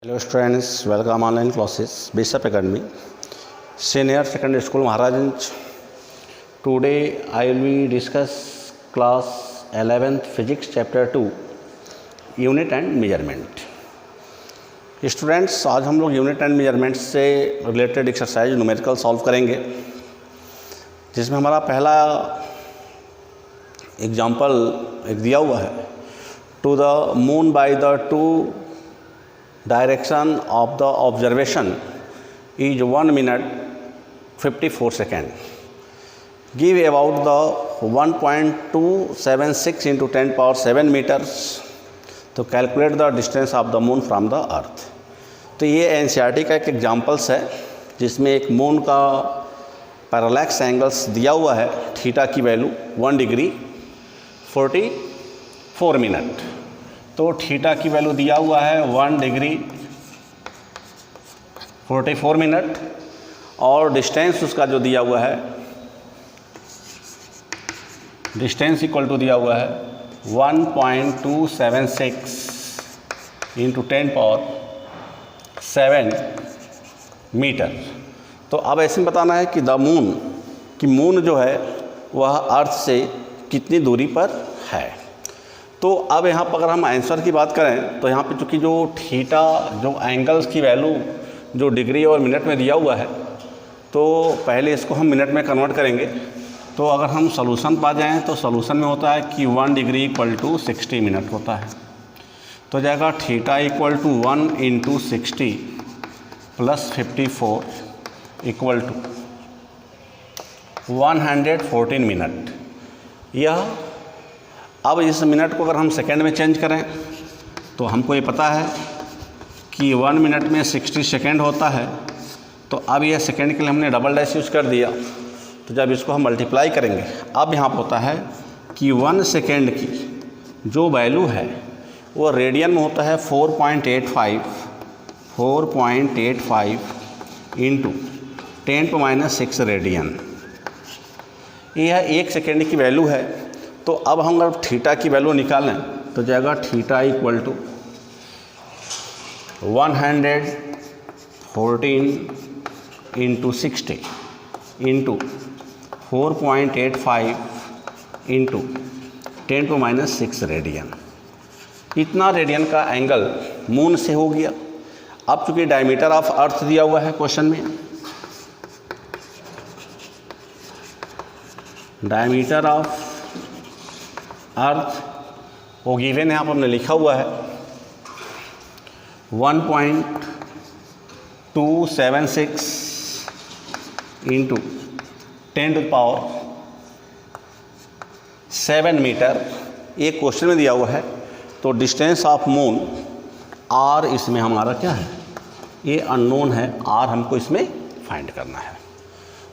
Hello students, welcome online classes, Bishop Academy, Senior Secondary School Maharajganj. Today I will be discuss class 11th Physics Chapter 2, Unit and Measurement. Students, आज हम लोग unit and measurement से related exercise numerical solve करेंगे, जिसमें हमारा पहला example एक दिया हुआ है, to the moon by the two direction of the observation is 1 minute 54 seconds. Give about the 1.276 into 10 power 7 meters to calculate the distance of the moon from the earth. तो ये एनसीईआरटी का एक examples है, जिसमें एक moon का parallax angles दिया हुआ है, थीटा की वैल्यू 1 डिग्री 44 मिनट। तो थीटा की वैल्यू दिया हुआ है 1 डिग्री 44 मिनट और डिस्टेंस उसका जो दिया हुआ है, डिस्टेंस इक्वल टू दिया हुआ है 1.276 इंटू 10 पावर 7 मीटर। तो अब ऐसे में बताना है कि द मून कि मून जो है वह अर्थ से कितनी दूरी पर है। तो अब यहाँ पर अगर हम आंसर की बात करें तो यहाँ पे चूँकि जो थीटा जो एंगल्स की वैल्यू जो डिग्री और मिनट में दिया हुआ है, तो पहले इसको हम मिनट में कन्वर्ट करेंगे। तो अगर हम सॉल्यूशन पा जाएँ तो सॉल्यूशन में होता है कि 1 डिग्री इक्वल टू 60 मिनट होता है। तो जाएगा theta equal to 1 into 60 plus 54 equal to 114 minute. यह अब इस मिनट को अगर हम सेकंड में चेंज करें तो हमको ये पता है कि 1 मिनट में 60 सेकंड होता है। तो अब यह सेकंड के लिए हमने डबल डैश यूज़ कर दिया, तो जब इसको हम मल्टीप्लाई करेंगे, अब यहाँ पर होता है कि 1 सेकंड की जो वैल्यू है वो रेडियन में होता है 4.85 इंटू 10⁻⁶ रेडियन। यह 1 सेकेंड की वैल्यू है। तो अब हम अगर थीटा की वैल्यू निकालें तो जाएगा theta equal to 114 into 60 into 4.85 into 10⁻⁶ radian. इतना रेडियन का एंगल मून से हो गया। अब चूँकि डायमीटर ऑफ अर्थ दिया हुआ है क्वेश्चन में, डायमीटर ऑफ अर्थ वो गिवन यहाँ पर हमने लिखा हुआ है 1.276 इंटू 10⁻⁷ मीटर, ये क्वेश्चन में दिया हुआ है। तो डिस्टेंस ऑफ मून आर इसमें हमारा क्या है, ये अननोन है, आर हमको इसमें फाइंड करना है।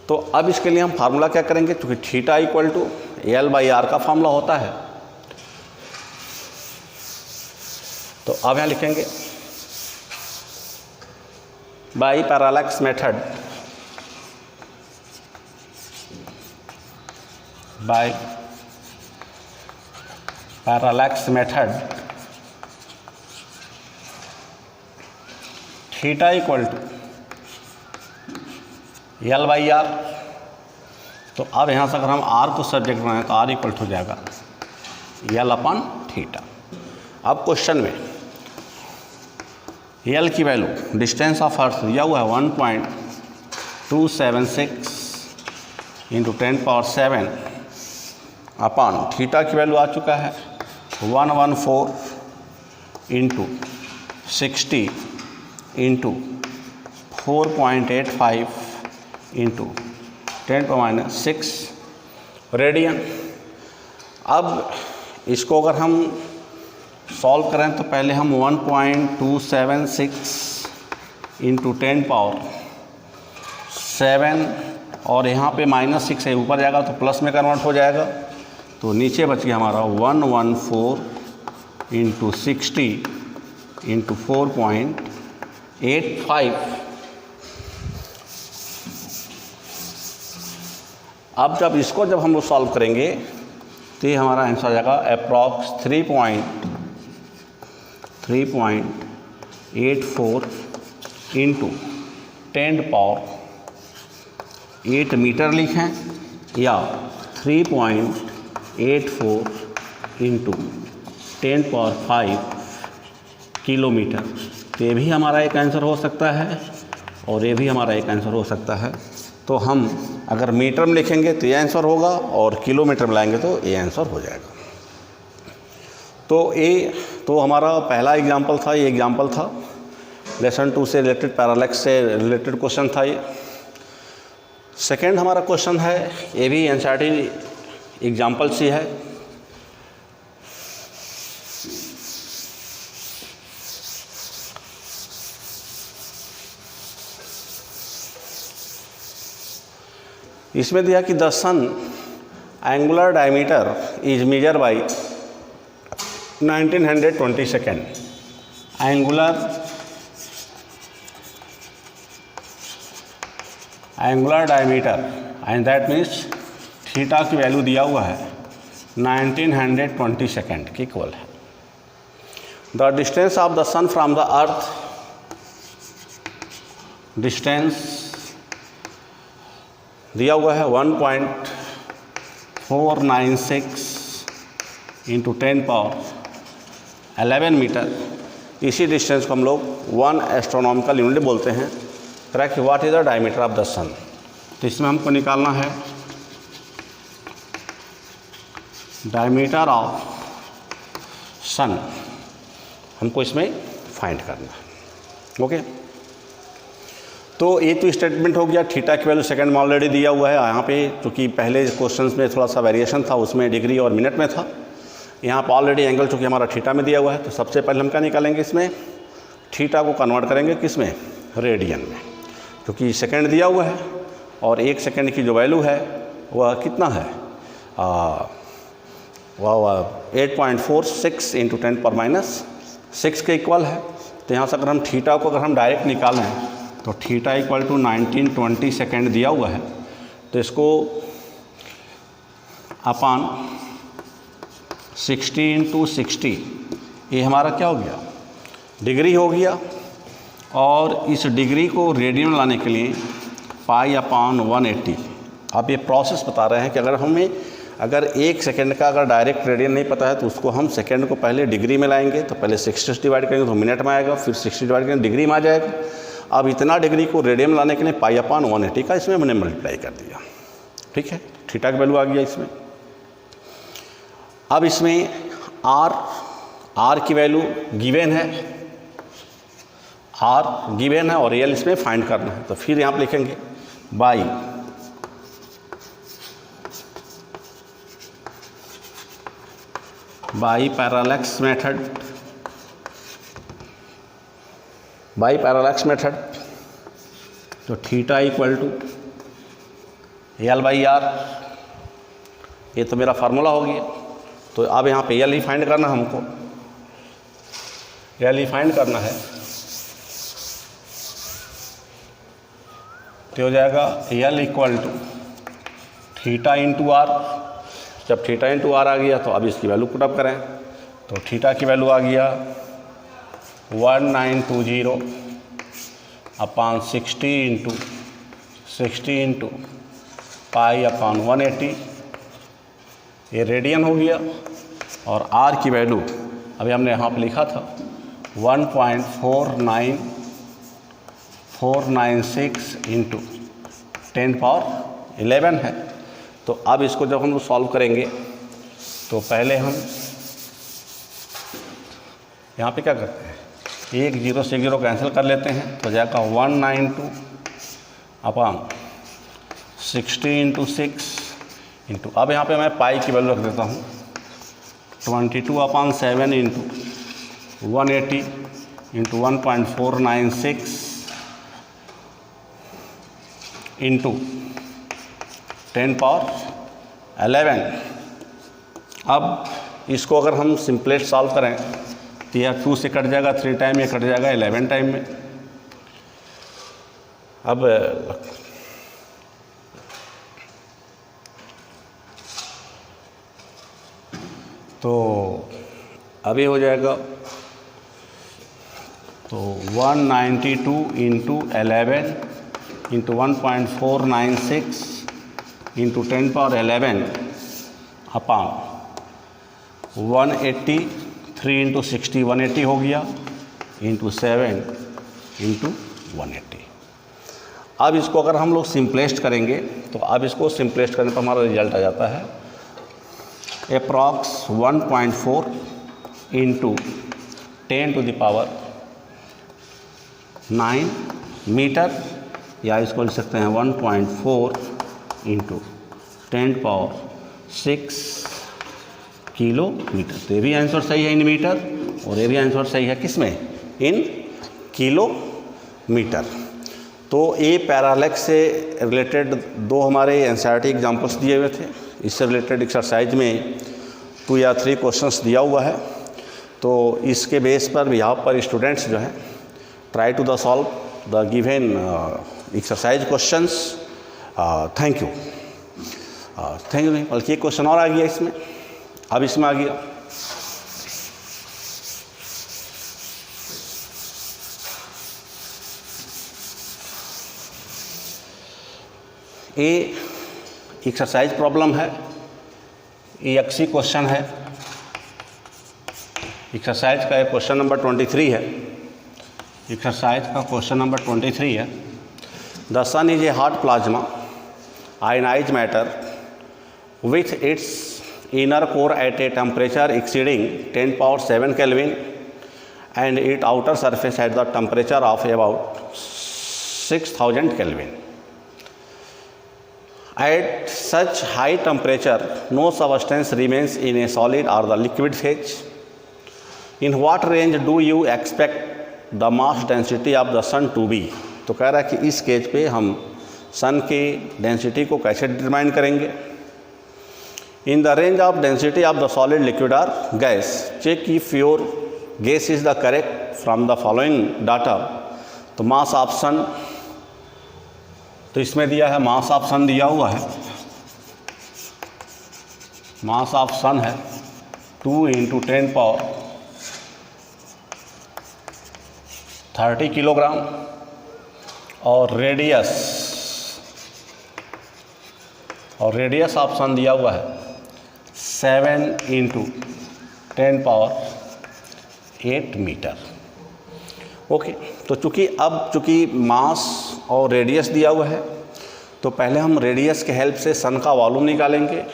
तो अब इसके लिए हम फार्मूला क्या करेंगे, क्योंकि थीटा इक्वल टू L/R का फार्मूला होता है। तो अब यहाँ लिखेंगे by parallax method, by parallax method theta equal to L/R। तो अब यहाँ से अगर हम R को सब्जेक्ट बनाएं तो R इक्वल हो जाएगा L/θ। अब क्वेश्चन में L की वैल्यू डिस्टेंस ऑफ अर्थ दिया हुआ है 1.276 इंटू 10⁻⁷ अपॉन थीटा की वैल्यू आ चुका है 114 इंटू 60 इंटू 4.85 इंटू 10⁻⁶ रेडियन। अब इसको अगर हम सॉल्व करें तो पहले हम 1.276 इंटू 10⁻⁷ और यहाँ पे -6 है, ऊपर जाएगा तो प्लस में कन्वर्ट हो जाएगा। तो नीचे बच गया हमारा 114 इंटू 60 इंटू 4.85। अब जब इसको जब हम लोग सॉल्व करेंगे तो ये हमारा आंसर आ जाएगा अप्रॉक्स 3.8 3.84 इंटू 10⁸ मीटर लिखें या 3.84 इंटू 10⁵ किलोमीटर। तो ये भी हमारा एक आंसर हो सकता है और ये भी हमारा एक आंसर हो सकता है। तो हम अगर मीटर में लिखेंगे तो ये आंसर होगा और किलोमीटर में लाएंगे तो ये आंसर हो जाएगा। तो हमारा पहला एग्जाम्पल था, ये एग्जाम्पल था लेसन 2 से रिलेटेड, पैरालैक्स से रिलेटेड क्वेश्चन था ये। सेकेंड हमारा क्वेश्चन है, ये भी एनसीईआरटी एग्जाम्पल सी है। इसमें दिया कि the sun angular diameter is measure by 1920 second. Angular diameter and that means theta की वैल्यू दिया हुआ है 1920 सेकेंड के इक्वल है। The distance of the sun from the earth, distance दिया हुआ है 1.496 इंटू 10⁻11 मीटर। इसी डिस्टेंस को हम लोग 1 एस्ट्रोनॉमिकल यूनिट बोलते हैं। तरह कि what is the diameter of the sun. तो इसमें हमको निकालना है डायमीटर ऑफ सन, हमको इसमें फाइंड करना है। ओके, तो ये तो स्टेटमेंट हो गया। थीटा की वैल्यू सेकंड में ऑलरेडी दिया हुआ है। यहाँ पे चूँकि पहले क्वेश्चंस में थोड़ा सा वेरिएशन था, उसमें डिग्री और मिनट में था। यहाँ पर ऑलरेडी एंगल चूँकि हमारा थीटा में दिया हुआ है, तो सबसे पहले हम क्या निकालेंगे, इसमें थीटा को कन्वर्ट करेंगे किस में, रेडियन में। क्योंकि सेकंड दिया हुआ है और 1 सेकंड की जो वैल्यू है वह कितना है, वह 8.46 इंटू 10⁻6 के इक्वल है। तो यहाँ से अगर हम थीटा को अगर हम डायरेक्ट निकालें तो थीटा इक्वल टू 1920 सेकेंड दिया हुआ है। तो इसको अपान 60 इंटू 60, ये हमारा क्या हो गया, डिग्री हो गया। और इस डिग्री को रेडियन में लाने के लिए π/180। अब ये प्रोसेस बता रहे हैं कि अगर 1 सेकेंड का अगर डायरेक्ट रेडियन नहीं पता है तो उसको हम सेकेंड को पहले डिग्री में लाएंगे। तो पहले 60 से डिवाइड करेंगे तो मिनट में आएगा, फिर 60 डिवाइड करेंगे डिग्री में आ जाएगा। अब इतना डिग्री को रेडियन में लाने के लिए π/180 का इसमें मैंने मल्टीप्लाई कर दिया। ठीक है, थीटा की वैल्यू आ गया इसमें। अब इसमें आर की वैल्यू गिवन है, आर गिवन है और रियल इसमें फाइंड करना है। तो फिर यहाँ पर लिखेंगे बाई पैरालैक्स मेथड, तो थीटा इक्वल टू L/R। ये तो मेरा फार्मूला हो गया। तो अब यहाँ पे L ही फाइंड करना है हमको, L ही फाइंड करना है। तो हो जाएगा L equal to theta into R. जब थीटा इंटू आर आ गया तो अब इसकी वैल्यू पुटअप करें तो थीटा की वैल्यू आ गया 1920 अपान 60 इंटू π/180, ये रेडियन हो गया। और आर की वैल्यू अभी हमने यहाँ पे लिखा था 1.496 इंटू 10⁻11 है। तो अब इसको जब हम लोग सॉल्व करेंगे तो पहले हम यहाँ पे क्या करते हैं, 1 0 से 0 कैंसिल कर लेते हैं। तो जाएगा 192 अपान 60 इंटू 6 इंटू, अब यहाँ पे मैं पाई की वैल्यू रख देता हूँ 22/7 इंटू 180 इंटू 1.496 इंटू 10⁻11। अब इसको अगर हम सिंपलेस्ट सॉल्व करें तो यह 2 से कट जाएगा 3 टाइम, ये कट जाएगा 11 टाइम में। अब तो अभी हो जाएगा, तो तो 192 इंटू 11 इंटू 1.496 इंटू 10 पावर 11 अपान 180, 3 इंटू 60 180 हो गया, इंटू 7 इंटू 180। अब इसको अगर हम लोग सिंपलेस्ट करेंगे तो अब इसको सिंपलेस्ट करने पर हमारा रिजल्ट आ जाता है approx 1.4 into 10 to the power 9 meter, या इसको लिख सकते हैं 1.4 इंटू 10 पावर 6 किलोमीटर। तो ये भी आंसर सही है इन मीटर, और ये भी आंसर सही है किस में, इन किलोमीटर। तो ये पैरालेक्स से रिलेटेड दो हमारे एनसीईआरटी एग्जाम्पल्स दिए हुए थे। इससे रिलेटेड एक्सरसाइज में 2 या 3 क्वेश्चंस दिया हुआ है। तो इसके बेस पर यहाँ पर स्टूडेंट्स जो हैं try to the solve the given exercise questions. Thank you. बल्कि एक क्वेश्चन और आ गया इसमें, अब इसमें आ गया ये एक्सरसाइज प्रॉब्लम है, ये एक्सी क्वेश्चन है। एक्सरसाइज का क्वेश्चन नंबर 23 है। एक्सरसाइज का क्वेश्चन नंबर 23 है। The sun is a hard plasma ionize matter with its inner core at a temperature exceeding 10 power 7 Kelvin and its outer surface at the temperature of about 6000 Kelvin. At such high temperature, no substance remains in a solid or the liquid phase. In what range do you expect the mass density of the sun to be? तो कह रहा है कि इस cage पे हम सन की density को कैसे डिटरमाइन करेंगे। In the range of density of the solid, liquid or gas, check if your guess is the correct from the following data. तो मास ऑफ सन, तो इसमें दिया है मास ऑफ सन दिया हुआ है, मास ऑफ सन है 2 इंटू 10 पावर 30 किलोग्राम, और रेडियस ऑफ सन दिया हुआ है 7 इंटू 10 पावर 8 मीटर। ओके, तो चूँकि मास और रेडियस दिया हुआ है, तो पहले हम रेडियस के हेल्प से सन का वॉल्यूम निकालेंगे,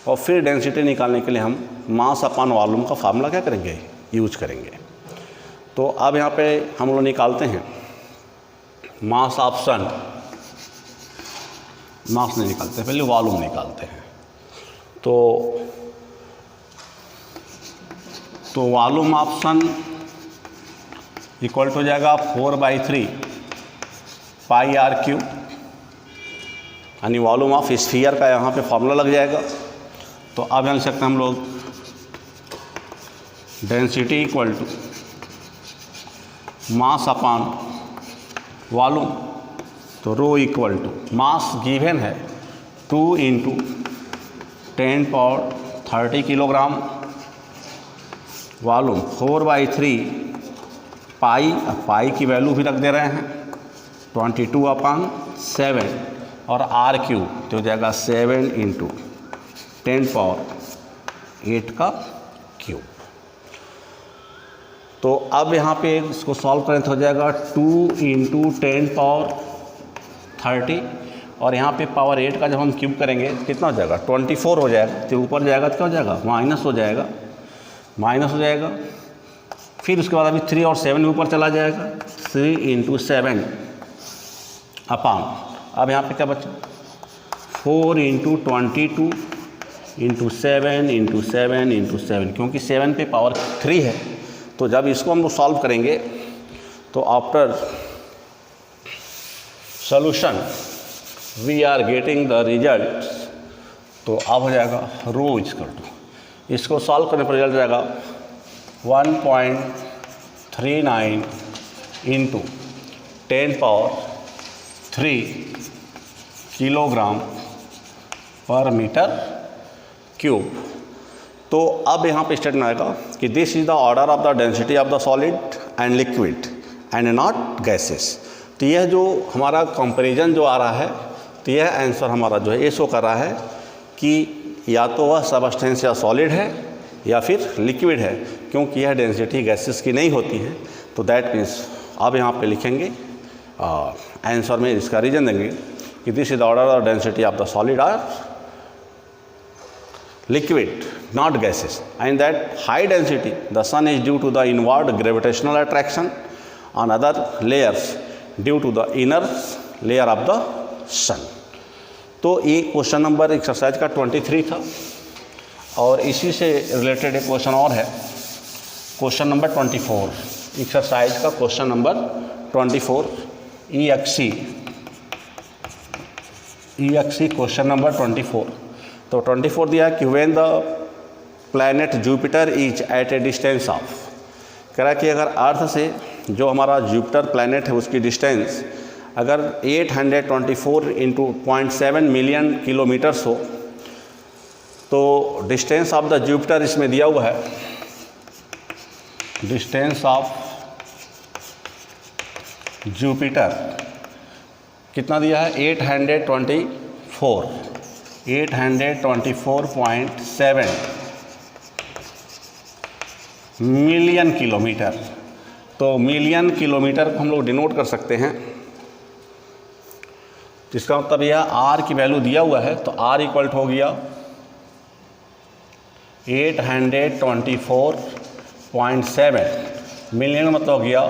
और फिर डेंसिटी निकालने के लिए हम मास अपॉन वॉल्यूम का फार्मूला क्या करेंगे, यूज करेंगे। तो अब यहाँ पे हम लोग निकालते हैं मास ऑफ सन, मास नहीं निकालते, पहले वॉल्यूम निकालते हैं। तो volume of sun equal to हो जाएगा 4/3 पाई आर क्यूब, यानी वॉल्यूम ऑफ स्फीयर का यहाँ पे फॉर्मूला लग जाएगा। तो अब जान सकते हैं हम लोग density equal to mass upon volume. तो rho equal to mass given है 2 इंटू 10 पावर 30 किलोग्राम, वॉल्यूम 4/3 पाई की वैल्यू भी रख दे रहे हैं 22/7, और आर क्यूब तो हो जाएगा 7 इंटू 10 पावर 8 का क्यूब। तो अब यहाँ पे इसको सॉल्व करें तो हो जाएगा 2 इंटू 10 पावर 30, और यहाँ पे पावर 8 का जब हम क्यूब करेंगे कितना हो जाएगा 24 हो जाएगा। तो ऊपर जाएगा तो क्या हो जाएगा, माइनस हो जाएगा। फिर उसके बाद अभी 3 और 7 ऊपर चला जाएगा, 3 इंटू 7 अपान, अब यहाँ पे क्या बचा 4 इंटू 22 इंटू 7 इंटू 7 इंटू 7, क्योंकि 7 पे पावर 3 है। तो जब इसको हम लोग सॉल्व करेंगे तो after solution we are getting the result. तो अब हो जाएगा रो इक्वल टू, इसको सॉल्व करने पर रिजल्ट जाएगा 1.39 into 10 power 3 kilogram per meter cube. तो अब यहाँ पे स्टेटमेंट आएगा कि this is the order of the density of the solid and liquid and not gases. तो यह जो हमारा कंपैरिजन जो आ रहा है, तो यह आंसर हमारा जो है ये शो कर रहा है कि या तो वह सबस्टेंस या सॉलिड है या फिर लिक्विड है, क्योंकि यह डेंसिटी गैसेस की नहीं होती है। तो दैट मीन्स अब यहाँ पे लिखेंगे आंसर में इसका रीजन देंगे कि this is the order of density of the solid are liquid, not gases, and that high density the sun is due to the inward gravitational attraction on other layers due to the inner layer of the sun। तो ये question number exercise का 23 था, और इसी से related एक question और है, क्वेश्चन नंबर 24, एक्सरसाइज का question number 24 EXE question number 24। तो 24 दिया कि when the planet Jupiter is at a distance of, कह रहा कि अगर अर्थ से जो हमारा जुपिटर प्लैनेट है उसकी डिस्टेंस अगर 824 × 0.7 मिलियन किलोमीटर्स हो, तो डिस्टेंस ऑफ द जुपिटर इसमें दिया हुआ है, डिस्टेंस ऑफ जुपिटर कितना दिया है 824.7 मिलियन किलोमीटर। तो मिलियन किलोमीटर को हम लोग डिनोट कर सकते हैं, जिसका मतलब यह आर की वैल्यू दिया हुआ है, तो आर इक्वल हो गया 824.7 मिलियन, मतलब हो गया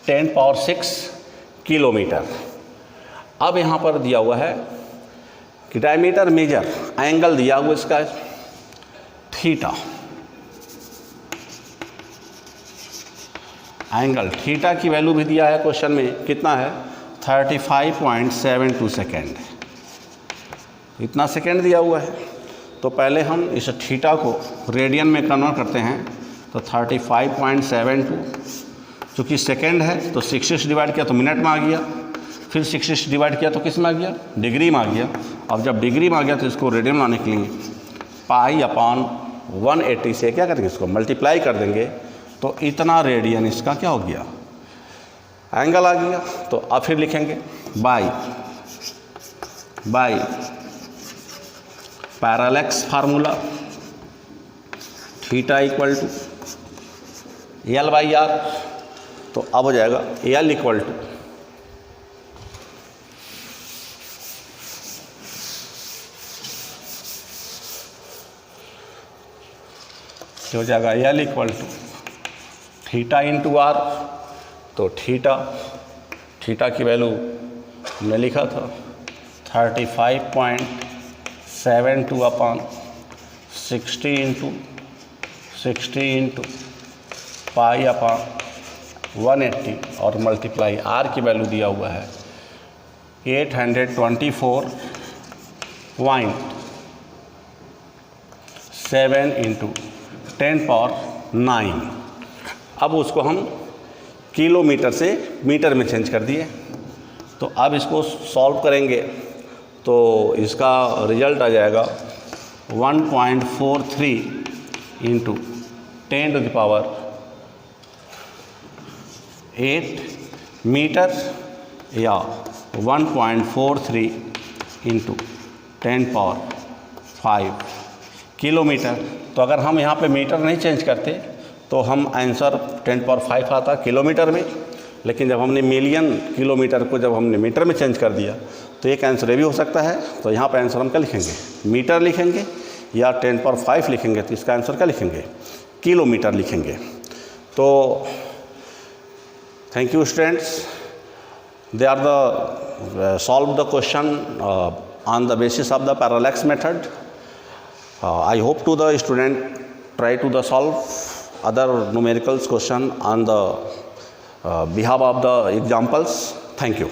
10⁶ किलोमीटर। अब यहाँ पर दिया हुआ है कि डायमीटर मेजर, एंगल दिया हुआ इसका थीटा, एंगल थीटा की वैल्यू भी दिया है क्वेश्चन में, कितना है 35.72 सेकेंड, इतना सेकेंड दिया हुआ है। तो पहले हम इस थीटा को रेडियन में कन्वर्ट करते हैं, तो 35.72 चूँकि सेकेंड है तो 6 डिवाइड किया तो मिनट में आ गया, फिर 6 डिवाइड किया तो किस में आ गया, डिग्री में आ गया। अब जब डिग्री में आ गया तो इसको रेडियन में आने के लिए π/180 से क्या करेंगे, इसको मल्टीप्लाई कर देंगे, तो इतना रेडियन इसका क्या हो गया, एंगल आ गया। तो अब फिर लिखेंगे by parallax formula, theta equal to L/R। तो अब हो जाएगा L इक्वल टू हो जाएगा L equal to theta into R. तो थीटा की वैल्यू हमने लिखा था 35.72 अपॉन 60 इंटू π/180 और मल्टीप्लाई आर की वैल्यू दिया हुआ है 824.7 इंटू 10⁹। अब उसको हम किलोमीटर से मीटर में चेंज कर दिए। तो अब इसको सॉल्व करेंगे तो इसका रिजल्ट आ जाएगा 1.43 इंटू 10⁸ मीटर, या 1.43 इंटू 10⁵ किलोमीटर। तो अगर हम यहाँ पे मीटर नहीं चेंज करते तो हम आंसर 10⁵ आता किलोमीटर में, लेकिन जब हमने मिलियन किलोमीटर को जब हमने मीटर में चेंज कर दिया तो एक आंसर ये भी हो सकता है। तो यहाँ पे आंसर हम क्या लिखेंगे, मीटर लिखेंगे या 10⁵ लिखेंगे, तो इसका आंसर क्या लिखेंगे, किलोमीटर लिखेंगे। तो thank you students, they are the solve the question on the basis of the parallax method. I hope to the student try to the solve other numericals question on the behalf of the examples. Thank you.